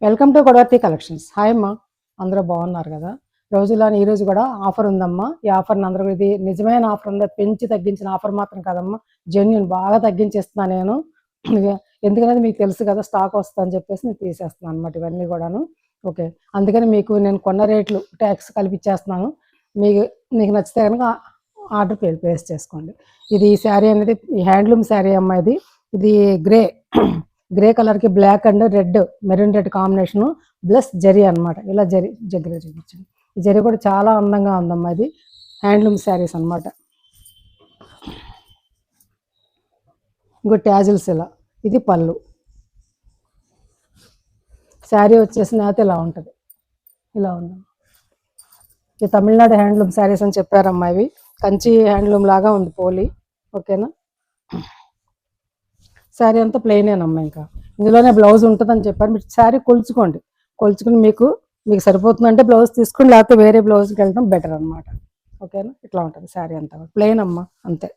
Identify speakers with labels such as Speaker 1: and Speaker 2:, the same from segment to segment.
Speaker 1: Welcome to Godavarthi collections. Hi అమ్మా, అందరూ బాగున్నారు కదా? రోజులాని ఈరోజు కూడా ఆఫర్ ఉందమ్మా. ఈ ఆఫర్ని అందరూ ఇది నిజమైన ఆఫర్ ఉందా, పెంచి తగ్గించిన ఆఫర్ మాత్రం కాదమ్మా, జెన్యున్ బాగా తగ్గించేస్తున్నాను నేను. ఎందుకనేది మీకు తెలుసు కదా, స్టాక్ వస్తుందని చెప్పేసి నేను తీసేస్తున్నాను అనమాట ఇవన్నీ కూడాను. ఓకే, అందుకని మీకు నేను కొన్న రేట్లు ట్యాక్స్ కలిపిచ్చేస్తున్నాను. మీకు మీకు నచ్చితే కనుక ఆర్డర్ ప్లేస్ చేసుకోండి. ఇది ఈ శారీ అనేది హ్యాండ్లూమ్ శారీ అమ్మా. ఇది గ్రే గ్రే కలర్కి black and red, maroon red combination plus zari అనమాట. ఇలా జరీ దగ్గర చూపించండి. ఈ జరీ కూడా చాలా అందంగా ఉందమ్మా. ఇది హ్యాండ్లూమ్ శారీస్ అనమాట. ఇంకో ట్యాజిల్స్ ఇలా. ఇది పళ్ళు. శారీ వచ్చేసి నేత ఇలా ఉంటుంది, ఇలా ఉంది. ఇది తమిళనాడు హ్యాండ్లూమ్ శారీస్ అని చెప్పారమ్మా. ఇవి కంచి హ్యాండ్లూమ్ లాగా ఉంది పోలి. ఓకేనా? శారీ అంతా ప్లెయినేనమ్మా. ఇంకా ఇందులోనే బ్లౌజ్ ఉంటుందని చెప్పారు. మీరు శారీ కొలుచుకుని మీకు సరిపోతుందంటే బ్లౌజ్ తీసుకుని, లేకపోతే వేరే బ్లౌజ్కి వెళ్ళడం బెటర్ అనమాట. ఓకేనా? ఇట్లా ఉంటుంది శారీ అంతా ప్లెయిన్ అమ్మా, అంతే.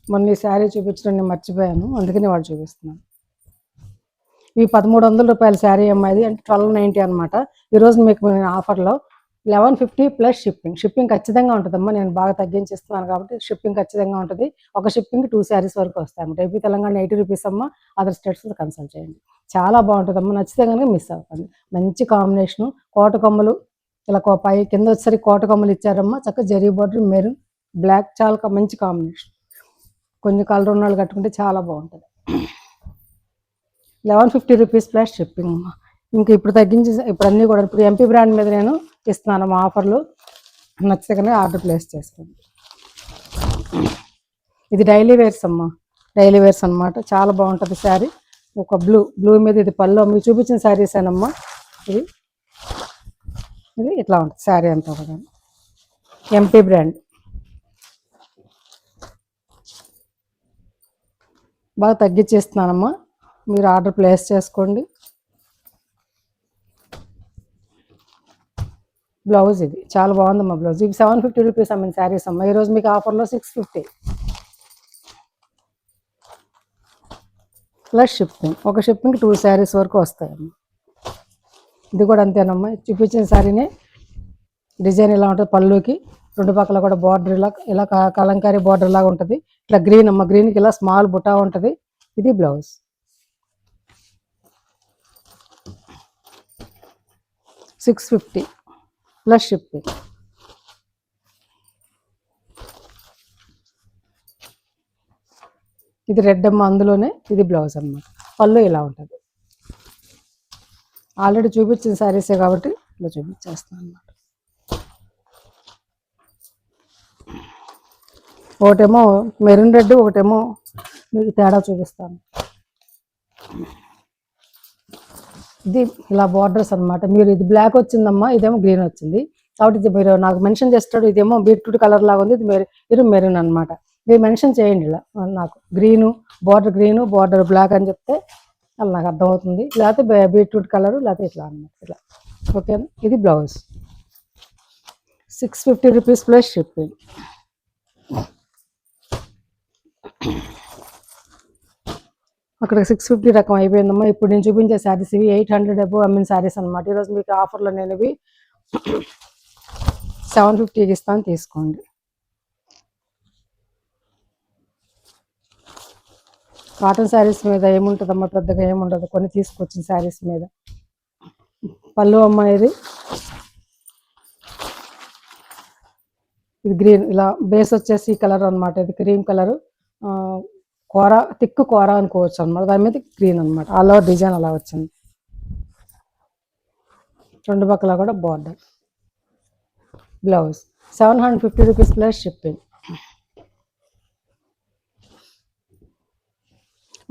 Speaker 1: మొన్న ఈ శారీ చూపించడం నేను మర్చిపోయాను, అందుకని వాడు చూపిస్తున్నాను. ఇవి 1300 రూపాయల శారీ అమ్మా. ఇది అంటే 1290 అనమాట. ఈరోజు మీకు నేను ఆఫర్లో 1150 ప్లస్ షిప్పింగ్ ఖచ్చితంగా ఉంటుందమ్మా. నేను బాగా తగ్గించిస్తున్నాను కాబట్టి షిప్పింగ్ ఖచ్చితంగా ఉంటుంది. ఒక షిప్పింగ్ 2 శారీస్ వరకు వస్తాయి అన్నమాట. ఏపీ తెలంగాణ 80 రూపీస్ అమ్మ. అదర్ స్టేట్స్లో కన్సల్ట్ చేయండి. చాలా బాగుంటుందమ్మా, నచ్చితే కనుక మిస్ అవ్వకండి. మంచి కాంబినేషను, కోట కొమ్మలు ఇలా పై కింద వచ్చేసరికి కోట కొమ్మలు ఇచ్చారమ్మా. చక్కగా జరీ బార్డర్, మెరూన్ బ్లాక్, చాలా మంచి కాంబినేషన్. కొంచెం కలర్ ఉన్న వాళ్ళు కట్టుకుంటే చాలా బాగుంటుంది. 1150 రూపీస్ ప్లస్ షిప్పింగ్ అమ్మా. ఇంకా ఇప్పుడు తగ్గించి ఇప్పుడు అన్నీ కూడా ఇప్పుడు ఎంపీ బ్రాండ్ మీద నేను ఇస్తున్నాను మా ఆఫర్లు. నచ్చితే కనుక ఆర్డర్ ప్లేస్ చేసుకోండి. ఇది డైలీ వేర్స్ అమ్మా, డైలీ వేర్స్ అనమాట. చాలా బాగుంటుంది శారీ. ఒక బ్లూ మీద ఇది పళ్ళు. మీకు చూపించిన శారీస్ ఏనమ్మా. ఇది ఇట్లా ఉంటుంది శారీ అంతా కూడా. ఎంపీ బ్రాండ్ బాగా తగ్గించేస్తున్నానమ్మా, మీరు ఆర్డర్ ప్లేస్ చేసుకోండి. బ్లౌజ్ ఇది చాలా బాగుందమ్మా. బ్లౌజ్ ఇవి 750 రూపీస్ అమ్మిన శారీస్ అమ్మా. ఈరోజు మీకు ఆఫర్లో 650 ప్లస్ షిప్పింగ్. ఒక షిప్పింగ్ 2 శారీస్ వరకు వస్తాయమ్మా. ఇది కూడా అంతేనమ్మా. చూపించిన శారీనే డిజైన్ ఇలా ఉంటుంది. పళ్ళుకి రెండు పక్కల కూడా బార్డర్ ఇలా కలంకారీ బార్డర్ లాగా ఉంటుంది. ఇట్లా గ్రీన్ అమ్మ, గ్రీన్కి ఇలా స్మాల్ బుటా ఉంటుంది. ఇది బ్లౌజ్. 650 plus shipping. ఇది రెడ్ అమ్మ, అందులోనే ఇది బ్లౌజ్ అన్నమాట. పళ్ళు ఇలా ఉంటుంది. ఆల్రెడీ చూపించిన శారీసే కాబట్టి ఇలా చూపించేస్తాను అన్నమాట. ఒకటేమో మెరూన్ రెడ్, ఒకటేమో మీకు తేడా చూపిస్తాను. ఇది ఇలా బార్డర్స్ అనమాట. మీరు ఇది బ్లాక్ వచ్చిందమ్మా, ఇదేమో గ్రీన్ వచ్చింది కాబట్టి ఇది మీరు నాకు మెన్షన్ చేస్తాడు. ఇదేమో బీట్రూట్ కలర్ లాగా ఉంది, ఇది మెరూన్ అనమాట. మీరు మెన్షన్ చేయండి ఇలా, నాకు గ్రీను బార్డర్ బ్లాక్ అని చెప్తే అలా నాకు అర్థమవుతుంది. లేకపోతే బీట్రూట్ కలరు, లేకపోతే ఇట్లా అనమాట. ఇట్లా ఓకేనా? ఇది బ్లౌజ్. 650 rupees plus shipping. అక్కడ 650 రకం అయిపోయిందమ్మా. ఇప్పుడు నేను చూపించే శారీస్ ఇవి 800 అబోవ్ అమ్మిన శారీస్ అనమాట. ఈరోజు మీకు ఆఫర్లో నేను ఇవి 750కి ఇస్తాను, తీసుకోండి. కాటన్ శారీస్ మీద ఏముంటుందమ్మా, పెద్దగా ఏముండదు. కొన్ని తీసుకొచ్చిన శారీస్ మీద. పళ్ళు అమ్మ, ఇది గ్రీన్, ఇలా బేస్ వచ్చేసి కలర్ అనమాట. ఇది క్రీమ్ కలరు, తిక్కు కూర అనుకోవచ్చు అనమాట. దాని మీద గ్రీన్ అనమాట. ఆల్ ఓవర్ డిజైన్ అలా వచ్చింది. రెండు పక్కల కూడా border. Blouse 750 rupees plus shipping.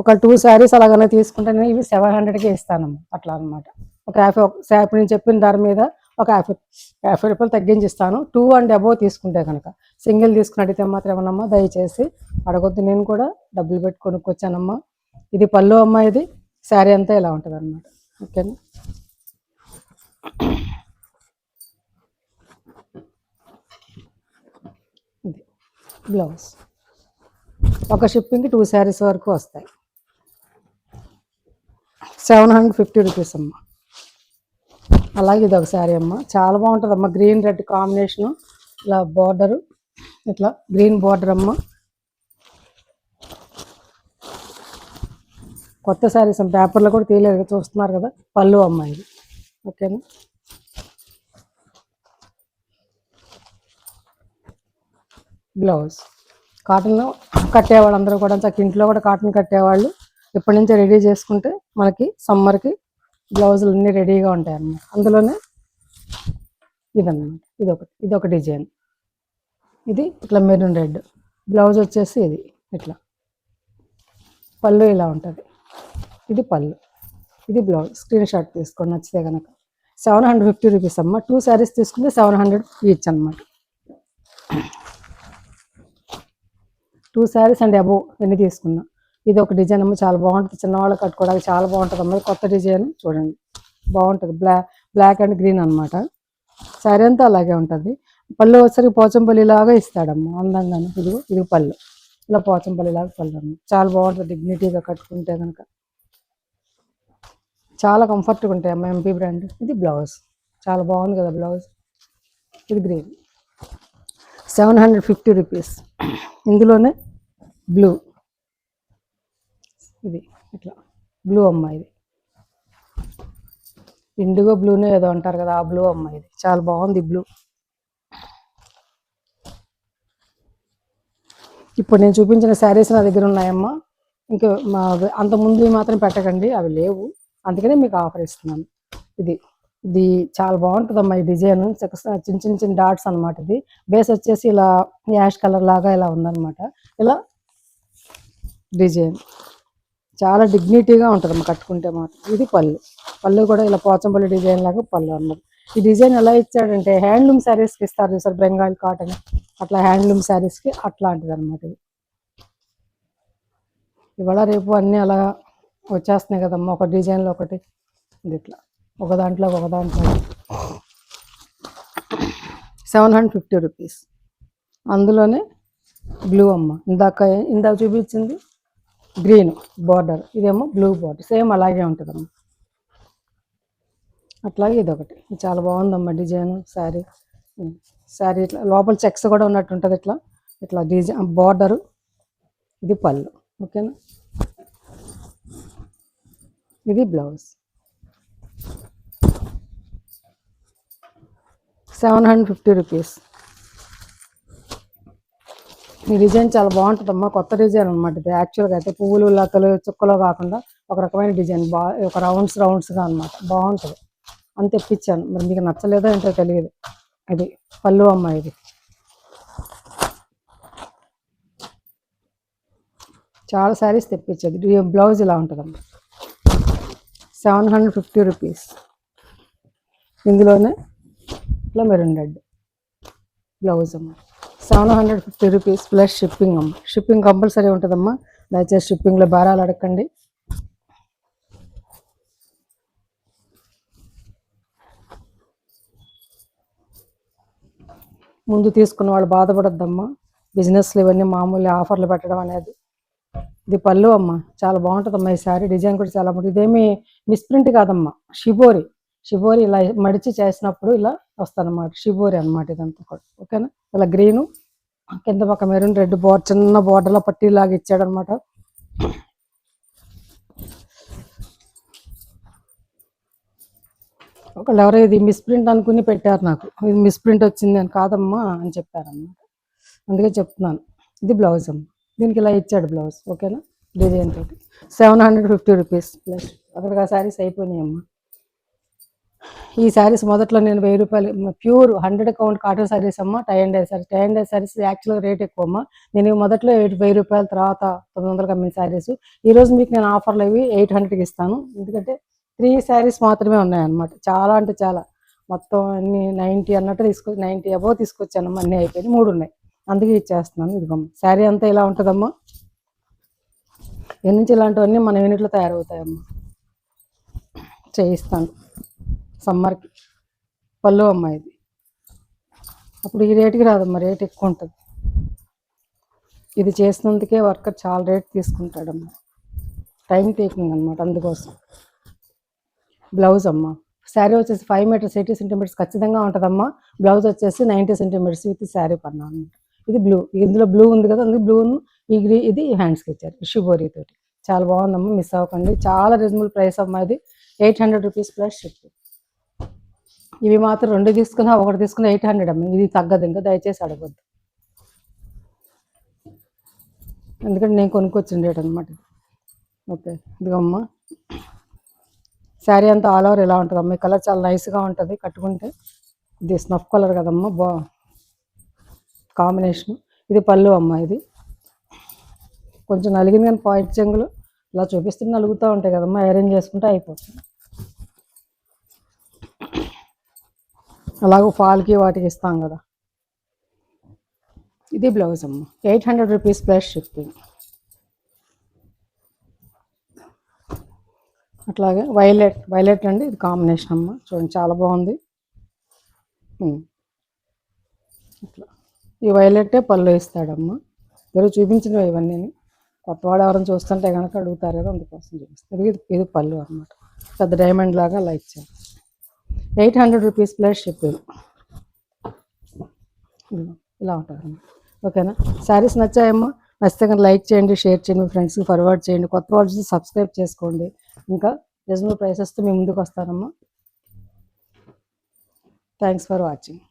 Speaker 1: ఒక 2 శారీస్ అలాగనే తీసుకుంటే నేను ఇవి 700కే ఇస్తానమ్మా. అట్లా అనమాట. ఒక 50 ఇప్పుడు నేను చెప్పిన దాని మీద ఒక 50 రూపాయలు తగ్గించి ఇస్తాను. 2 అండ్ అబోవ్ తీసుకుంటే కనుక. సింగిల్ తీసుకుని అడిగితే మాత్రం ఏమన్నమ్మా, దయచేసి అడగొద్దు. నేను కూడా డబ్బులు పెట్టి కొనుక్కొచ్చానమ్మా. ఇది పళ్ళు అమ్మ. ఇది శారీ అంతా ఇలా ఉంటుంది అనమాట. ఓకేనా? ఇది బ్లౌజ్. ఒక షిప్పింగ్కి 2 శారీస్ వరకు వస్తాయి. 750 రూపీస్ అమ్మ. అలాగే ఇది ఒక శారీ అమ్మ, చాలా బాగుంటుంది అమ్మ. గ్రీన్ రెడ్ కాంబినేషను, ఇలా బార్డరు, ఇట్లా గ్రీన్ బార్డర్ అమ్మ. కొత్త శారీస్ పేపర్లో కూడా తీయలేదు, చూస్తున్నారు కదా. పళ్ళు అమ్మ ఇది, ఓకేనా. బ్లౌజ్ కాటన్ కట్టేవాళ్ళు అందరూ కూడా, చక్క ఇంట్లో కూడా కాటన్ కట్టేవాళ్ళు ఇప్పటి నుంచే రెడీ చేసుకుంటే మనకి సమ్మర్కి బ్లౌజులు అన్నీ రెడీగా ఉంటాయి అన్నమాట. అందులోనే ఇదన్నమాట, ఇదొక డిజైన్. ఇది ఇట్లా మెరూన్ రెడ్ బ్లౌజ్ వచ్చేసి ఇది ఇట్లా, పళ్ళు ఇలా ఉంటుంది. ఇది పళ్ళు, ఇది బ్లౌజ్. స్క్రీన్ షాట్ తీసుకోండి నచ్చితే కనుక. 750 రూపీస్ అమ్మ. 2 శారీస్ తీసుకుంటే 700 ఈచ్ అనమాట. 2 శారీస్ అండ్ అబోవ్ ఎన్ని తీసుకున్నా. ఇది ఒక డిజైన్ అమ్మ, చాలా బాగుంటుంది. చిన్నవాళ్ళు కట్టుకోవడానికి చాలా బాగుంటుంది అమ్మ. కొత్త డిజైన్ చూడండి, బాగుంటుంది. బ్లాక్ అండ్ గ్రీన్ అనమాట. శారీ అంతా అలాగే ఉంటుంది. పళ్ళు వచ్చరికి పోచంపల్లి లాగా ఇస్తాడమ్మ అందంగాను. ఇది పళ్ళు, ఇలా పోచంపల్లి లాగా పళ్ళు అమ్మ. చాలా బాగుంటుంది డిగ్నిటీగా కట్టుకుంటే కనుక. చాలా కంఫర్ట్గా ఉంటాయి అమ్మ, ఎంపీ బ్రాండ్. ఇది బ్లౌజ్, చాలా బాగుంది కదా బ్లౌజ్. ఇది గ్రీన్, 750 రూపీస్. ఇందులోనే బ్లూ, ఇది ఇట్లా బ్లూ అమ్మ. ఇది ఇండిగో బ్లూనే ఏదో అంటారు కదా, ఆ బ్లూ అమ్మ. ఇది చాలా బాగుంది బ్లూ. ఇప్పుడు నేను చూపించిన శారీస్ నా దగ్గర ఉన్నాయమ్మా. ఇంకా అంత ముందు మాత్రం పెట్టకండి, అవి లేవు, అందుకనే మీకు ఆఫర్ ఇస్తున్నాను. ఇది చాలా బాగుంటుందమ్మా. ఈ డిజైన్ చిన్న చిన్న చిన్న డాట్స్ అనమాట. ఇది బేస్ వచ్చేసి ఇలా యాష్ కలర్ లాగా ఇలా ఉందన్నమాట. ఇలా డిజైన్ చాలా డిగ్నిటీగా ఉంటుందమ్మా కట్టుకుంటే మాత్రం. ఇది పళ్ళు కూడా ఇలా పోచంపల్లి డిజైన్ లాగా పళ్ళు అన్నమాట. ఈ డిజైన్ ఎలా ఇచ్చాడంటే హ్యాండ్లూమ్ శారీస్కి ఇస్తారు సార్, బెంగాల్ కాటన్ అట్లా హ్యాండ్లూమ్ శారీస్కి అట్లాంటిది అనమాట. ఇది ఇవాళ రేపు అన్నీ అలా వచ్చేస్తున్నాయి కదమ్మా, ఒక డిజైన్లో ఒకటి. ఇది ఇట్లా ఒక దాంట్లో 750 రూపీస్. అందులోనే బ్లూ అమ్మ. ఇందాక చూపించింది గ్రీన్ బార్డర్, ఇదేమో బ్లూ బార్డర్, సేమ్ అలాగే ఉంటుందమ్మా. అట్లాగే ఇదొకటి చాలా బాగుందమ్మా డిజైన్. శారీ ఇట్లా లోపల చెక్స్ కూడా ఉన్నట్టు ఉంటుంది. ఇట్లా డిజైన్ బార్డరు, ఇది పళ్ళు, ఓకేనా. ఇది బ్లౌజ్. 750 రూపీస్. ఈ డిజైన్ చాలా బాగుంటుందమ్మా, కొత్త డిజైన్ అనమాట. ఇది యాక్చువల్గా అయితే పువ్వులు లతలు చుక్కలో కాకుండా ఒక రకమైన డిజైన్, ఒక రౌండ్స్గా అనమాట, బాగుంటుంది. అని తెప్పించాను, మరి మీకు నచ్చలేదో ఏంటో తెలియదు. ఇది పళ్ళు అమ్మ. ఇది చాలా శారీస్ తెప్పించేది. బ్లౌజ్ ఇలా ఉంటుందమ్మా. 750 రూపీస్. ఇందులోనే ఇట్లా మెరూన్ రెడ్ బ్లౌజ్ అమ్మ. 750 రూపీస్ ప్లస్ షిప్పింగ్ అమ్మ. షిప్పింగ్ కంపల్సరీ ఉంటుందమ్మా, దయచేసి షిప్పింగ్లో భారాలు అడగండి. ముందు తీసుకున్న వాళ్ళు బాధపడొద్దమ్మా. బిజినెస్లు ఇవన్నీ మామూలు, ఆఫర్లు పెట్టడం అనేది. ఇది పళ్ళు అమ్మ, చాలా బాగుంటుందమ్మా. ఈ శారీ డిజైన్ కూడా చాలా బాగుంటుంది. ఇదేమి మిస్ప్రింట్ కాదమ్మా, షిబోరి ఇలా మడిచి చేసినప్పుడు ఇలా వస్తుందన్నమాట. షిబోరి అనమాట ఇదంతా కూడా, ఓకేనా. ఇలా గ్రీను కింద పక్క మెరూన్ రెడ్ చిన్న బార్డర్లో పట్టీలాగా ఇచ్చాడనమాట. ఒకళ్ళు ఎవరో ఇది మిస్ప్రింట్ అనుకుని పెట్టారు నాకు, ఇది మిస్ప్రింట్ వచ్చింది అని. కాదమ్మా అని చెప్పారన్నమాట, అందుకే చెప్తున్నాను. ఇది బ్లౌజ్ అమ్మ, దీనికి ఇలా ఇచ్చాడు బ్లౌజ్, ఓకేనా. డిజైన్ తోటి 750 రూపీస్ ప్లస్. అక్కడికి ఆ శారీస్ అయిపోయినాయి అమ్మ. ఈ శారీస్ మొదట్లో నేను 1000 రూపాయలు ప్యూర్ 100 కౌంట్ కాటన్ శారీస్ అమ్మ. టై అండ్ డై శారీస్ యాక్చువల్గా రేట్ ఎక్కువ అమ్మ. నేను మొదట్లో 1000 రూపాయల, తర్వాత 900 అమ్మిన శారీస్. ఈరోజు మీకు నేను ఆఫర్లు ఇవి 800కి ఇస్తాను, ఎందుకంటే 3 శారీస్ మాత్రమే ఉన్నాయన్నమాట. చాలా అంటే చాలా, మొత్తం అన్ని 90 అన్నట్టు 90 అబోవ్ తీసుకొచ్చానమ్మా. అన్నీ అయిపోయినాయి, 3 ఉన్నాయి, అందుకే ఇచ్చేస్తున్నాను. ఇదిగమ్మ శారీ అంతా ఇలా ఉంటుందమ్మా. ఎన్ని నుంచి ఇలాంటివన్నీ మన యూనిట్లో తయారవుతాయమ్మా. చేయిస్తాను సమ్మర్కి. పళ్ళు అమ్మ. ఇది అప్పుడు ఈ రేటుకి రాదమ్మా, రేట్ ఎక్కువ ఉంటుంది. ఇది చేసినందుకే వర్కర్ చాలా రేట్ తీసుకుంటాడమ్మా, టైం టేకింగ్ అనమాట, అందుకోసం. బ్లౌజ్ అమ్మ. శారీ వచ్చేసి 5 మీటర్స్ 80 సెంటీమీటర్స్ ఖచ్చితంగా ఉంటుందమ్మా. బ్లౌజ్ వచ్చేసి 90 సెంటీమీటర్స్ విత్ శారీ పన్నా అనమాట. ఇది బ్లూ, ఇందులో బ్లూ ఉంది కదా, అందుకే బ్లూను ఇది హ్యాండ్స్కి ఇచ్చారు షిబోరి తోటి. చాలా బాగుందమ్మా, మిస్ అవ్వకండి. చాలా రీజనబుల్ ప్రైస్ అమ్మా. ఇది 800 రూపీస్ ప్లస్ షిప్పింగ్. ఇవి మాత్రం 2 తీసుకున్నా, ఒకటి తీసుకున్నా 800 అమ్మ. ఇది తగ్గదు, ఇంకా దయచేసి అడగొద్దు, ఎందుకంటే నేను కొనుక్కొచ్చిన రేట్ అనమాట. ఓకే, ఇదిగమ్మా శారీ అంతా ఆల్ ఓవర్ ఇలా ఉంటుందమ్మా. ఈ కలర్ చాలా నైస్గా ఉంటుంది కట్టుకుంటే. ఇది స్నఫ్ కలర్ కదమ్మా, కాంబినేషన్. ఇది పళ్ళు అమ్మ. ఇది కొంచెం నలిగింది కానీ పాయింట్ చెంగులు ఇలా చూపిస్తుంటే నలుగుతూ ఉంటాయి కదమ్మా, అరేంజ్ చేసుకుంటే అయిపోతుంది. అలాగూ ఫాల్కి వాటికి ఇస్తాం కదా. ఇది బ్లౌజ్ అమ్మ. 800 రూపీస్ ప్లస్ షిప్పింగ్. అట్లాగే వైలెట్ అండి, ఇది కాంబినేషన్ అమ్మ. చూడండి చాలా బాగుంది. ఇట్లా ఈ వైలెట్టే పళ్ళు ఇస్తాడమ్మా. మీరు చూపించినవి ఇవన్నీ కొత్త వాడు ఎవరైనా చూస్తుంటే కనుక అడుగుతారు కదా, అందుకోసం చూపిస్తారు. ఇది పళ్ళు అనమాట, పెద్ద డైమండ్ లాగా అలా ఇచ్చారు. 800 రూపీస్ ప్లస్ షిప్పింగ్. ఇలా ఉంటుంది. ఓకేనా, శారీస్ నచ్చాయమ్మా? నచ్చితే కనుక లైక్ చేయండి, షేర్ చేయండి, మీ ఫ్రెండ్స్కి ఫార్వర్డ్ చేయండి. కొత్త వాళ్ళు సబ్స్క్రైబ్ చేసుకోండి. ఇంకా రీజనబుల్ ప్రైసెస్తో మీ ముందుకు వస్తానమ్మా. Thanks for watching.